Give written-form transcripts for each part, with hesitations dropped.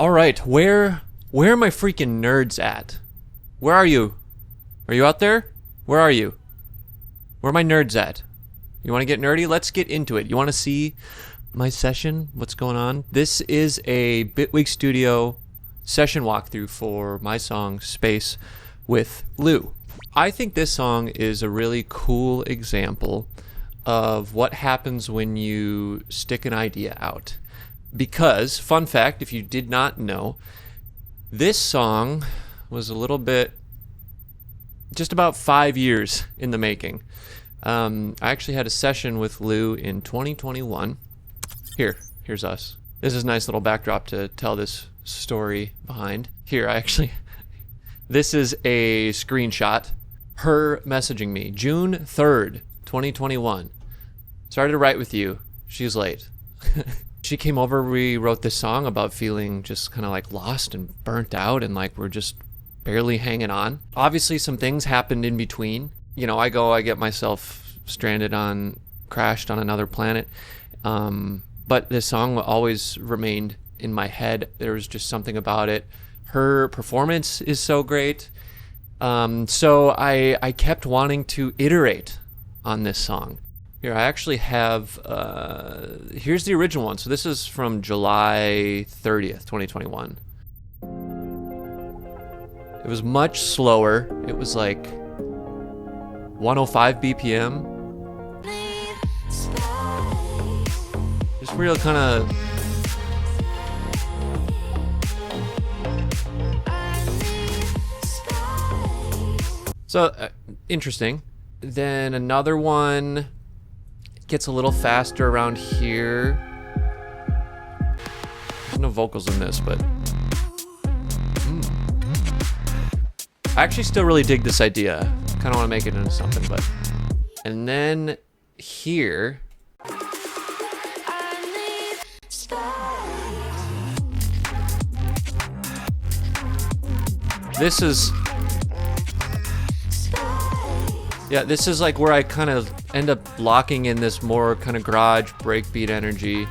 All right, where are my freaking nerds at? Where are you? Are you out there? Where are you? Where are my nerds at? You want to get nerdy? Let's get into it. You want to see my session? What's going on? This is a Bitwig Studio session walkthrough for my song Space with LEW. I think this song is a really cool example of what happens when you stick an idea out. Because, fun fact, if you did not know, this song was a little bit, just about 5 years in the making. I actually had a session with LEW in 2021. Here's us. This is a nice little backdrop to tell this story behind. This is a screenshot. Her messaging me, June 3rd, 2021. Started to write with you. She's late. She came over, we wrote this song about feeling just kind of like lost and burnt out and like we're just barely hanging on. Obviously some things happened in between. You know, I get myself crashed on another planet. But this song always remained in my head. There was just something about it. Her performance is so great. So I kept wanting to iterate on this song. Here, I actually have, here's the original one. So this is from July 30th, 2021. It was much slower. It was like 105 BPM. Just real kind of... So, interesting. Then another one gets a little faster around here. There's no vocals in this, but I actually still really dig this idea. Kind of want to make it into something, but... And then here... This is... Yeah, this is like where I kind of end up locking in this more kind of garage breakbeat energy.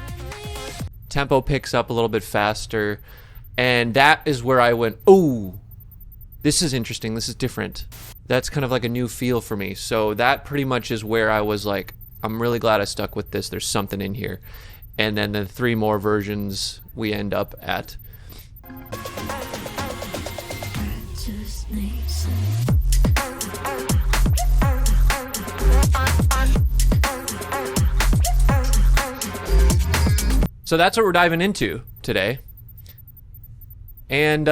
Tempo picks up a little bit faster. And that is where I went, oh, this is interesting. This is different. That's kind of like a new feel for me. So that pretty much is where I was like, I'm really glad I stuck with this. There's something in here. And then the 3 more versions we end up at. So that's what we're diving into today. And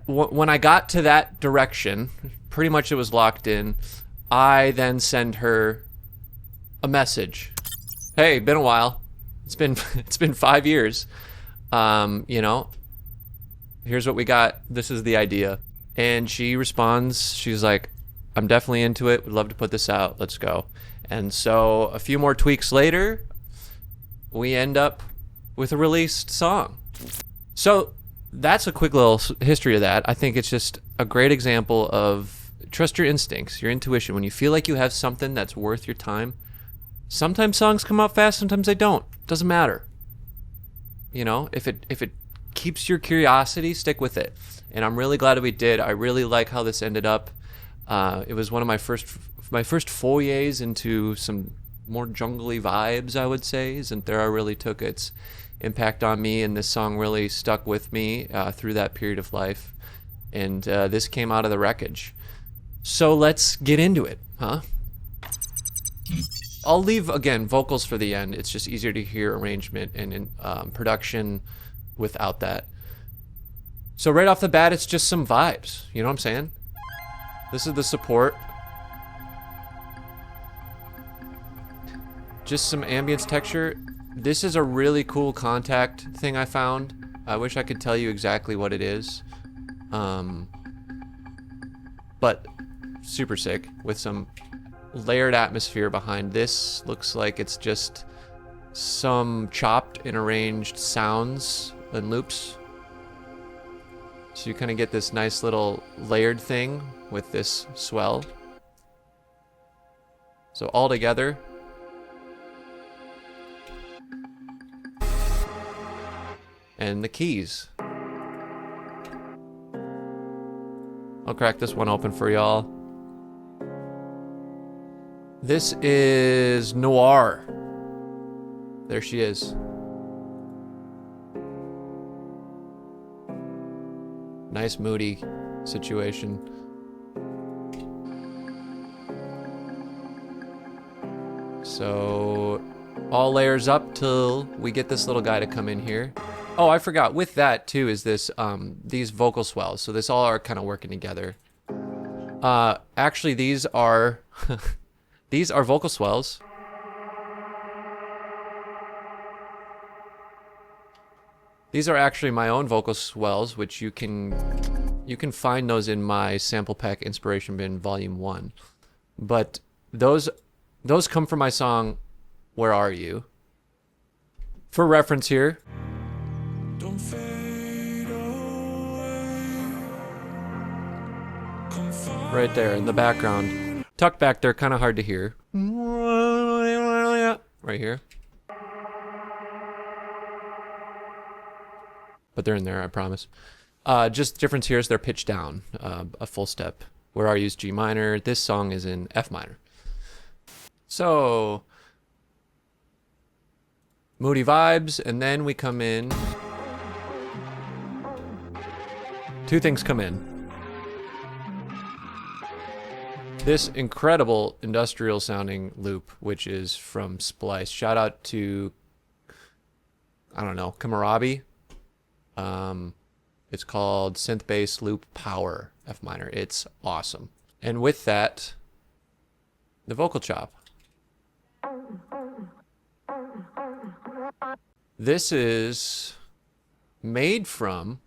when I got to that direction, pretty much it was locked in, I then send her a message. Hey, been a while. It's been 5 years. You know, here's what we got. This is the idea. And she responds. She's like, I'm definitely into it. Would love to put this out. Let's go. And so a few more tweaks later, we end up with a released song. So that's a quick little history of that. I think it's just a great example of trust your instincts, your intuition. When you feel like you have something that's worth your time, sometimes songs come out fast, sometimes they don't. Doesn't matter. You know, if it keeps your curiosity, stick with it. And I'm really glad that we did. I really like how this ended up. It was one of my first forays into some more jungly vibes, I would say. Zenthera really took its impact on me, and this song really stuck with me through that period of life. And this came out of the wreckage. So let's get into it, huh? I'll leave, again, vocals for the end. It's just easier to hear arrangement and production without that. So right off the bat, it's just some vibes. You know what I'm saying? This is the support. Just some ambience texture. This is a really cool contact thing I found. I wish I could tell you exactly what it is. But super sick with some layered atmosphere behind this. Looks like it's just some chopped and arranged sounds and loops. So you kind of get this nice little layered thing with this swell. So all together, and the keys. I'll crack this one open for y'all. This is Noir. There she is. Nice moody situation. So all layers up till we get this little guy to come in here. Oh, I forgot. With that too is this these vocal swells. So this all are kind of working together. Actually, these are these are vocal swells. These are actually my own vocal swells, which you can find those in my sample pack inspiration bin volume 1. But those come from my song Where Are You? For reference here. Don't fade away. Right there in the background. Tucked back there, kind of hard to hear. Right here. But they're in there, I promise. Just difference here is they're pitched down a full step. Where Are You's G minor. This song is in F minor. So, moody vibes, and then we come in. Two things come in. This incredible industrial sounding loop, which is from Splice. Shout out to, I don't know, Kamarabi. It's called Synth Bass Loop Power F minor. It's awesome. And with that, the vocal chop. This is made from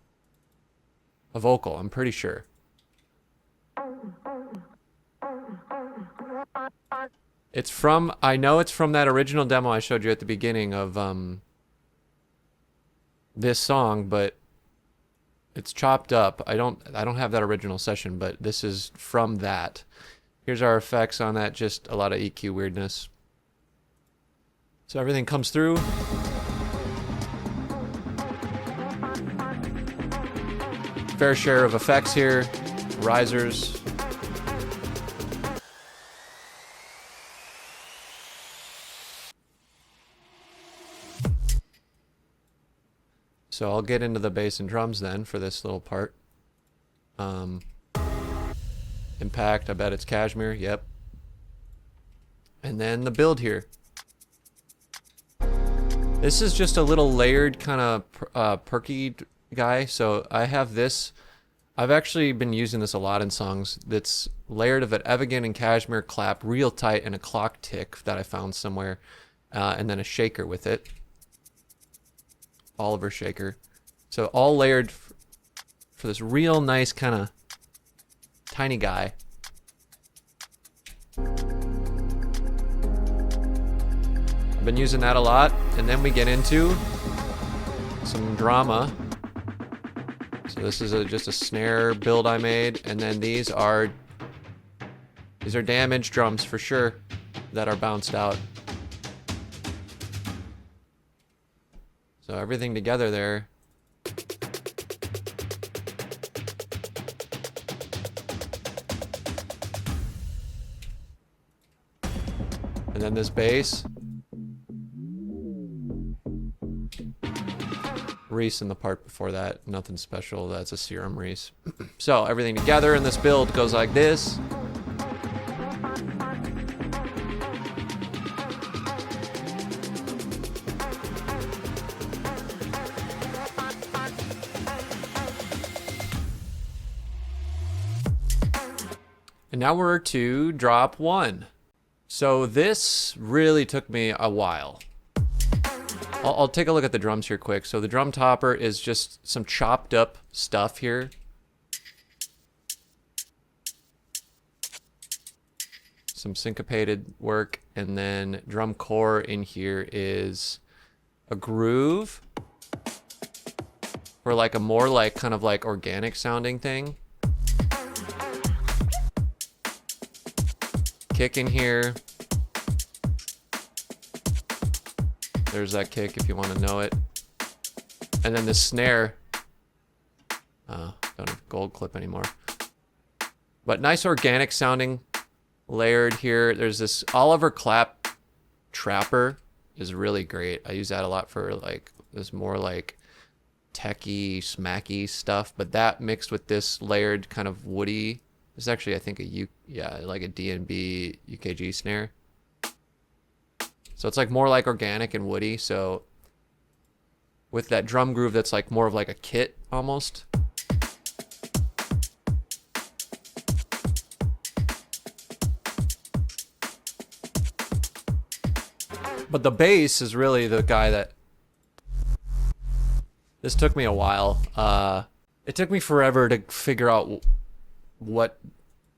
a vocal, I'm pretty sure. It's from, I know it's from that original demo I showed you at the beginning of this song, but it's chopped up. I don't have that original session, but this is from that. Here's our effects on that, just a lot of EQ weirdness. So everything comes through. Fair share of effects here, risers. So I'll get into the bass and drums then for this little part. Impact, I bet it's Cashmere, yep. And then the build here. This is just a little layered kind of perky guy. So I have this. I've actually been using this a lot in songs. That's layered of an Evigan and Cashmere clap, real tight, and a clock tick that I found somewhere. And then a shaker with it. Oliver shaker. So all layered for this real nice kind of tiny guy. I've been using that a lot, and then we get into some drama. So this is just a snare build I made, and then these are damaged drums for sure that are bounced out. So everything together there. And then this bass. Reese in the part before that, nothing special, that's a Serum Reese. So everything together in this build goes like this. And now we're to drop 1. So this really took me a while. I'll take a look at the drums here quick. So the drum topper is just some chopped up stuff here. Some syncopated work. And then drum core in here is a groove for like a more like kind of like organic sounding thing. Kick in here. There's that kick if you want to know it. And then the snare. Don't have gold clip anymore. But nice organic sounding layered here. There's this Oliver Clap Trapper is really great. I use that a lot for like this more like techy, smacky stuff. But that mixed with this layered kind of woody is actually, I think, like a D&B UKG snare. So it's like more like organic and woody. So with that drum groove that's like more of like a kit almost. But the bass is really the guy that... This took me a while. It took me forever to figure out what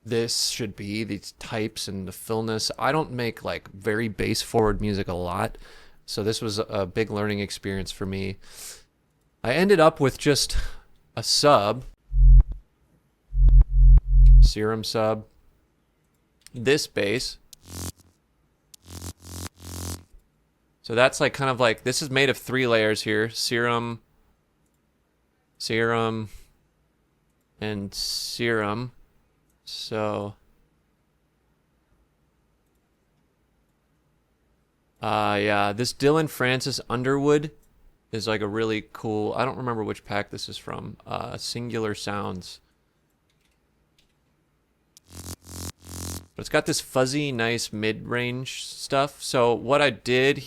this should be, these types and the fillness. I don't make like very bass forward music a lot, so this was a big learning experience for me. I ended up with just a sub, Serum sub, this bass. So that's like kind of like, this is made of 3 layers here, Serum, Serum, and Serum. So yeah, this Dylan Francis Underwood is like a really cool, I don't remember which pack this is from, Singular Sounds. But it's got this fuzzy, nice mid-range stuff. So what I did,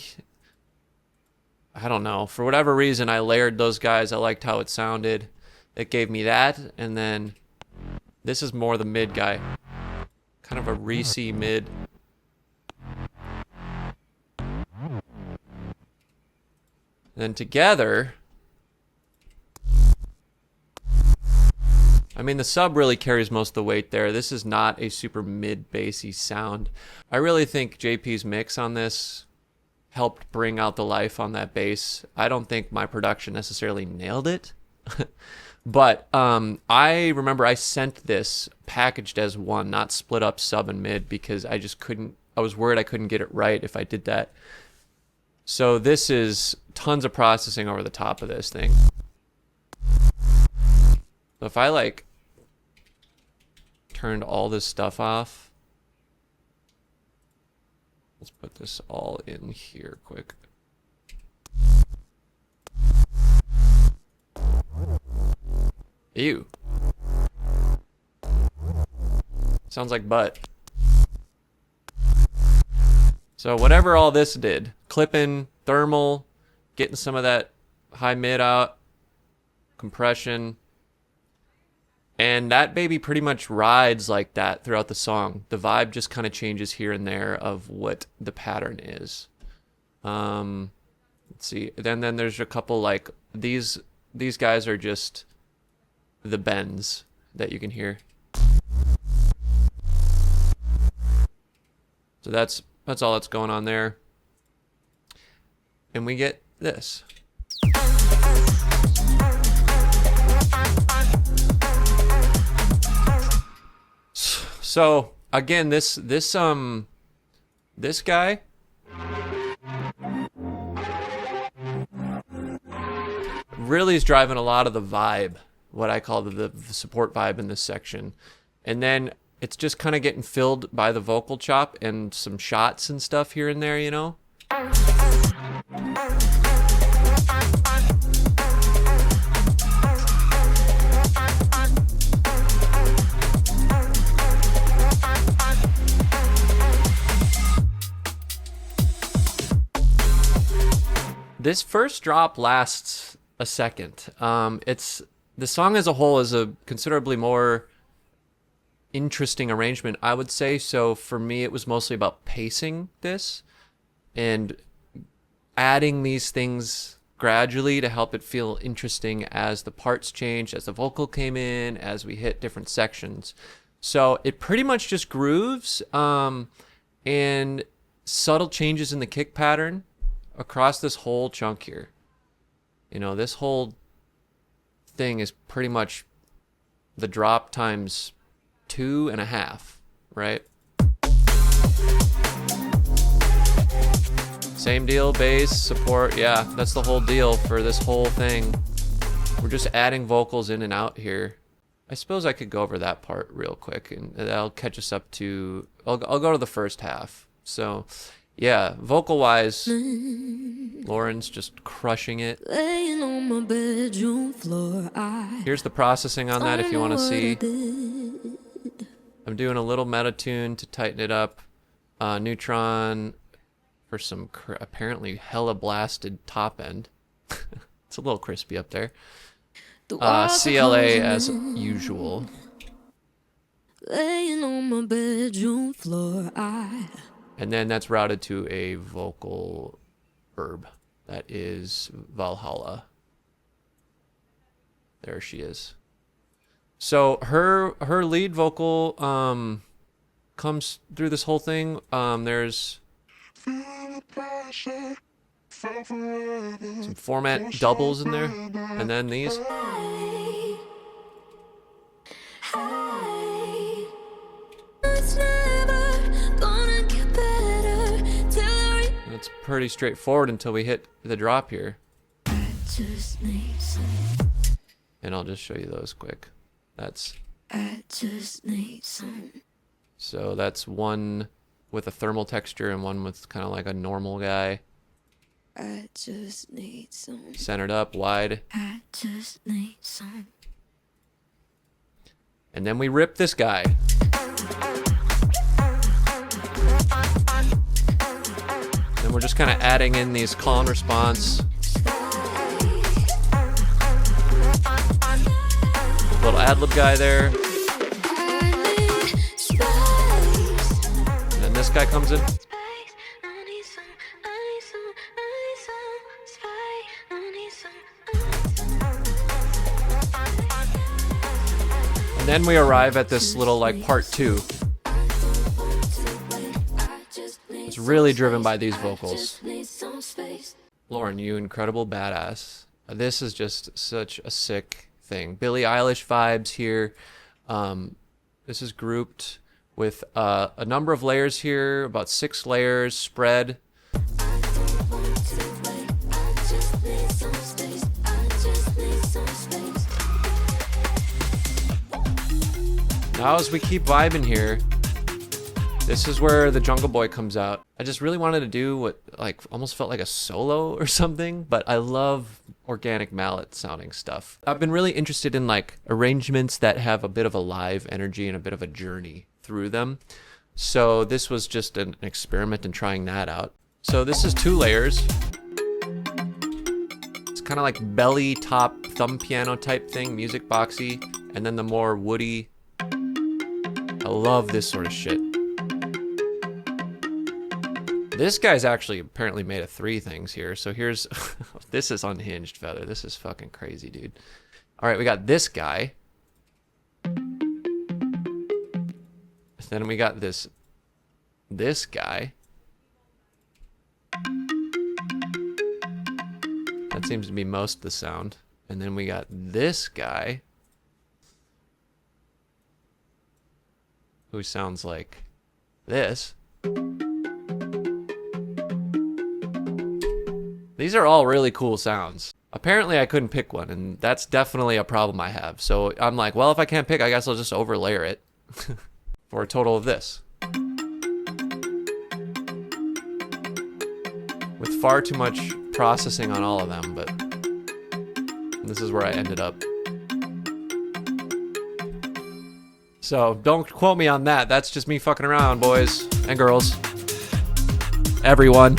I don't know, for whatever reason, I layered those guys. I liked how it sounded. It gave me that, and then this is more the mid guy. Kind of a Reese mid. Then together, I mean, the sub really carries most of the weight there. This is not a super mid-bassy sound. I really think JP's mix on this helped bring out the life on that bass. I don't think my production necessarily nailed it. But I remember I sent this packaged as one, not split up sub and mid, because I just couldn't, I was worried I couldn't get it right if I did that. So this is tons of processing over the top of this thing. So if I like turned all this stuff off, let's put this all in here quick. Ew. Sounds like butt. So whatever all this did, clipping, thermal, getting some of that high mid out, compression, and that baby pretty much rides like that throughout the song. The vibe just kind of changes here and there of what the pattern is. Let's see. Then there's a couple like these guys are just the bends that you can hear. So that's all that's going on there. And we get this. So again, this guy really is driving a lot of the vibe, what I call the support vibe in this section. And then it's just kind of getting filled by the vocal chop and some shots and stuff here and there, you know? This first drop lasts a second. The song as a whole is a considerably more interesting arrangement, I would say. So for me, it was mostly about pacing this and adding these things gradually to help it feel interesting as the parts changed, as the vocal came in, as we hit different sections. So it pretty much just grooves and subtle changes in the kick pattern across this whole chunk here. You know, this whole thing is pretty much the drop times 2.5, right? Same deal, bass, support, yeah, that's the whole deal for this whole thing. We're just adding vocals in and out here. I suppose I could go over that part real quick, and that'll catch us up to. I'll go to the first half. So, yeah, vocal wise, Lauren's just crushing it. Laying on my bedroom floor, Here's the processing on that if you want to see. I'm doing a little meta tune to tighten it up. Neutron for some apparently hella blasted top end. It's a little crispy up there. CLA as usual. Laying on my bedroom floor, And then that's routed to a vocal verb. That is Valhalla. There she is. So her lead vocal comes through this whole thing. There's some format doubles in there, and then these. It's pretty straightforward until we hit the drop here. And I'll just show you those quick. So that's one with a thermal texture and one with kind of like a normal guy. I just need some. Centered up, wide. I just need some. And then we rip this guy. And we're just kind of adding in these call and response. Little ad-lib guy there. And then this guy comes in. And then we arrive at this little like part 2. It's really driven by these vocals. Lauren, you incredible badass. This is just such a sick thing. Billie Eilish vibes here. This is grouped with a number of layers here, about 6 layers spread. Now as we keep vibing here, this is where the Jungle Boy comes out. I just really wanted to do what like almost felt like a solo or something, but I love organic mallet sounding stuff. I've been really interested in like arrangements that have a bit of a live energy and a bit of a journey through them. So this was just an experiment in trying that out. So this is 2 layers. It's kind of like belly top thumb piano type thing, music boxy, and then the more woody. I love this sort of shit. This guy's actually apparently made of 3 things here. So here's, this is unhinged, Feather. This is fucking crazy, dude. All right, we got this guy. Then we got this guy. That seems to be most of the sound. And then we got this guy, who sounds like this. These are all really cool sounds. Apparently I couldn't pick one, and that's definitely a problem I have. So I'm like, well, if I can't pick, I guess I'll just overlayer it for a total of this. With far too much processing on all of them, but this is where I ended up. So don't quote me on that. That's just me fucking around, boys and girls. Everyone.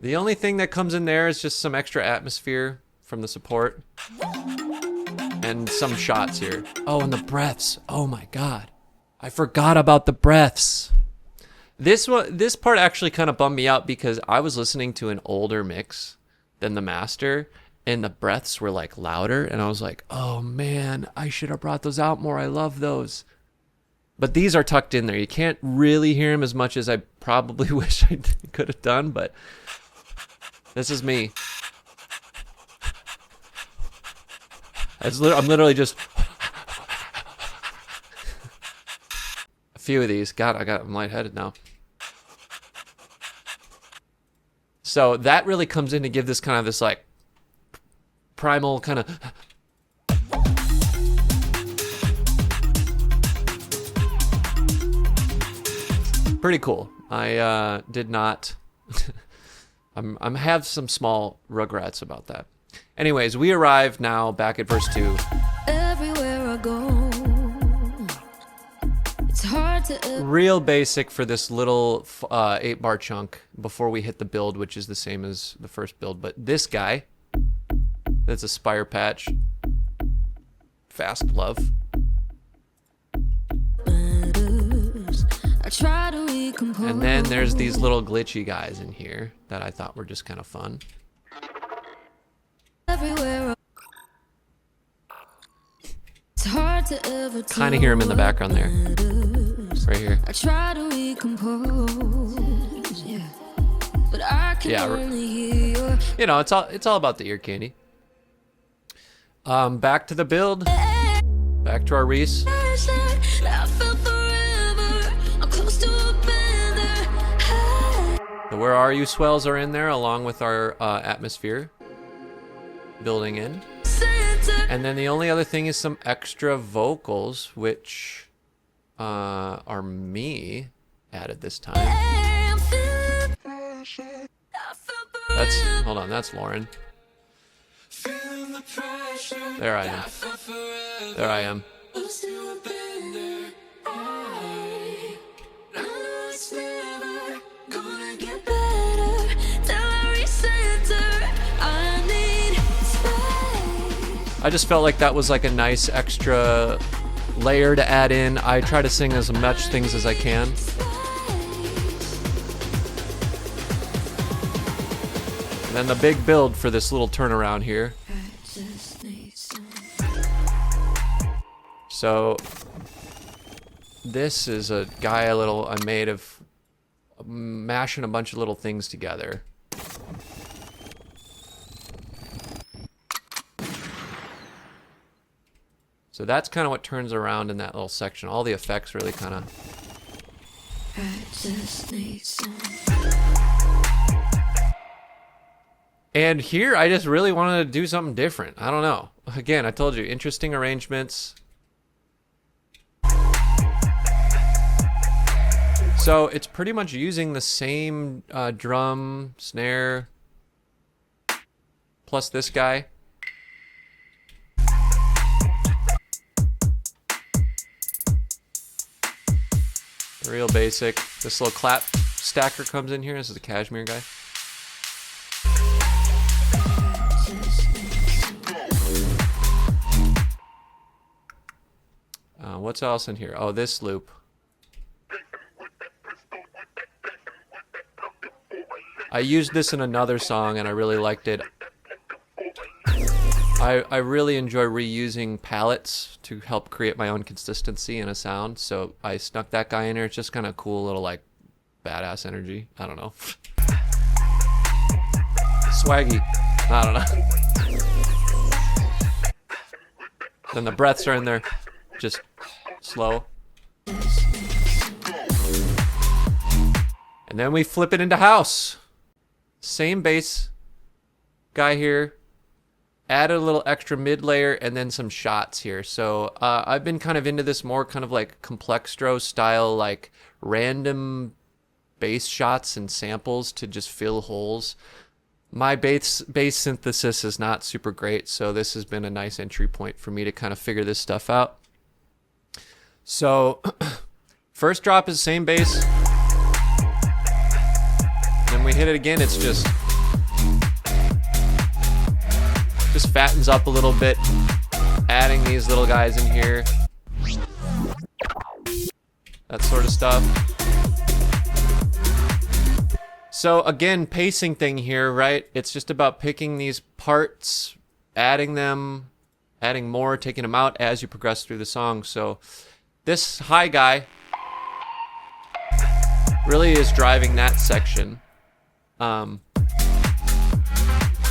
The only thing that comes in there is just some extra atmosphere from the support. And some shots here. Oh, and the breaths. Oh my god. I forgot about the breaths. This part actually kind of bummed me out because I was listening to an older mix than the master. And the breaths were like louder, and I was like, oh man, I should have brought those out more. I love those. But these are tucked in there. You can't really hear them as much as I probably wish I could have done, but this is me. I'm literally just a few of these. God, I'm lightheaded now. So that really comes in to give this kind of this like primal kind of. Pretty cool. I did not. I'm have some small regrets about that. Anyways, we arrive now back at verse 2. Everywhere I go, it's hard to. Real basic for this little 8-bar chunk before we hit the build, which is the same as the first build. But this guy, that's a Spire Patch. Fast Love. I try to recompose. And then there's these little glitchy guys in here that I thought were just kind of fun. Everywhere it's hard to ever Kind of hear him in the background there. Right here. I try to recompose, yeah, but I can only hear your. You know, it's all about the ear candy. Back to the build. Back to our Reese. The Where Are You swells are in there along with our atmosphere building in. And then the only other thing is some extra vocals, which are me added this time. Hold on, that's Lauren. There I am. There I am. I just felt like that was like a nice extra layer to add in. I try to sing as much things as I can. And then the big build for this little turnaround here. So this is a guy I made of mashing a bunch of little things together. So that's kind of what turns around in that little section. All the effects really kind of. And here I just really wanted to do something different. I don't know. Again, I told you, interesting arrangements. So it's pretty much using the same drum, snare, plus this guy. Real basic. This little clap stacker comes in here. This is the Cashmere guy. What's else in here? Oh, this loop. I used this in another song and I really liked it. I really enjoy reusing palettes to help create my own consistency in a sound, so I snuck that guy in there. It's just kind of cool little like badass energy. I don't know. Swaggy. I don't know. Then the breaths are in there, just slow. And then we flip it into house. Same bass guy here. Added a little extra mid layer and then some shots here. So I've been kind of into this more kind of like complextro style, like random bass shots and samples to just fill holes. My bass synthesis is not super great, so this has been a nice entry point for me to kind of figure this stuff out. So first drop is same bass. Then we hit it again, it's just fattens up a little bit, adding these little guys in here, that sort of stuff. So again, pacing thing here, right? It's just about picking these parts, adding them, adding more, taking them out as you progress through the song. So this high guy really is driving that section.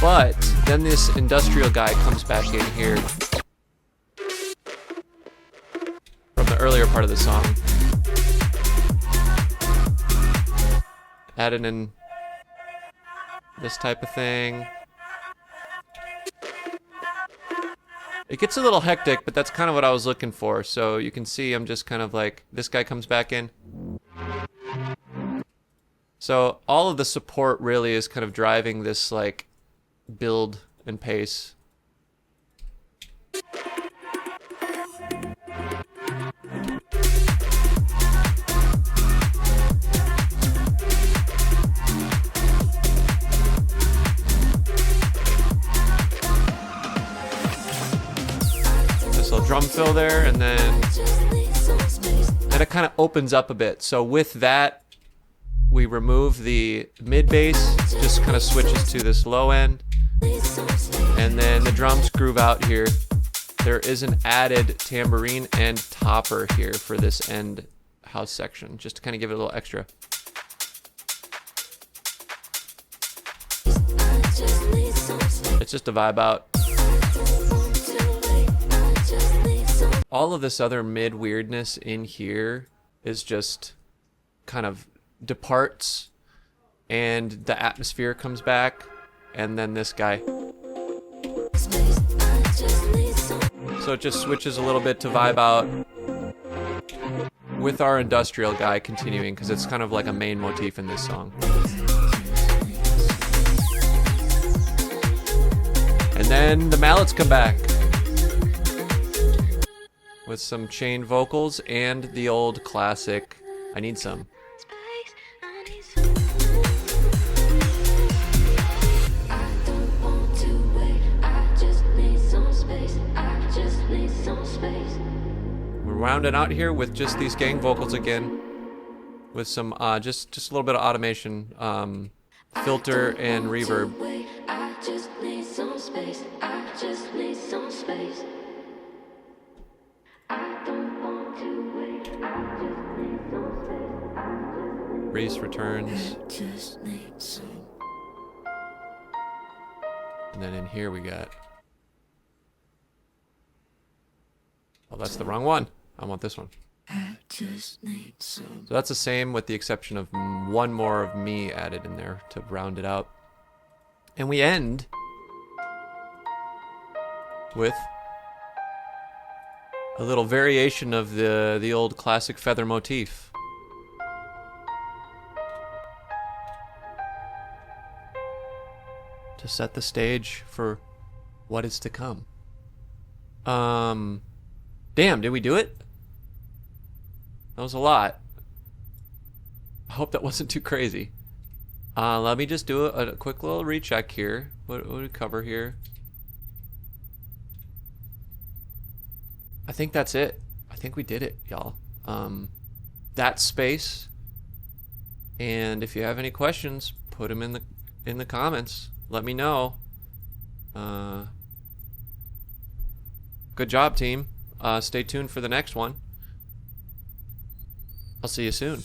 But then this industrial guy comes back in here from the earlier part of the song. Added in this type of thing. It gets a little hectic, but that's kind of what I was looking for. So you can see I'm just kind of like, this guy comes back in. So all of the support really is kind of driving this like build and pace. This little drum fill there, and then it kind of opens up a bit. So with that, we remove the mid bass, just kind of switches to this low end, and then the drums groove out here. There is an added tambourine and topper here for this end house section, just to kind of give it a little extra. It's just a vibe out. All of this other mid weirdness in here is just kind of departs, and the atmosphere comes back, and then this guy. So it just switches a little bit to vibe out with our industrial guy continuing, because it's kind of like a main motif in this song. And then the mallets come back with some chain vocals and the old classic I Need Some. We're rounding out here with just these gang vocals again, with some just a little bit of automation, filter and reverb. Reese returns. And then in here we got... Oh, that's the wrong one. I want this one. So that's the same with the exception of one more of me added in there to round it out. And we end with a little variation of the old classic feather motif. To set the stage for what is to come. Damn, did we do it? That was a lot. I hope that wasn't too crazy. Let me just do a quick little recheck here. What do we cover here? I think that's it. I think we did it, y'all. That space. And if you have any questions, put them in the comments. Let me know. Good job, team. Stay tuned for the next one. I'll see you soon.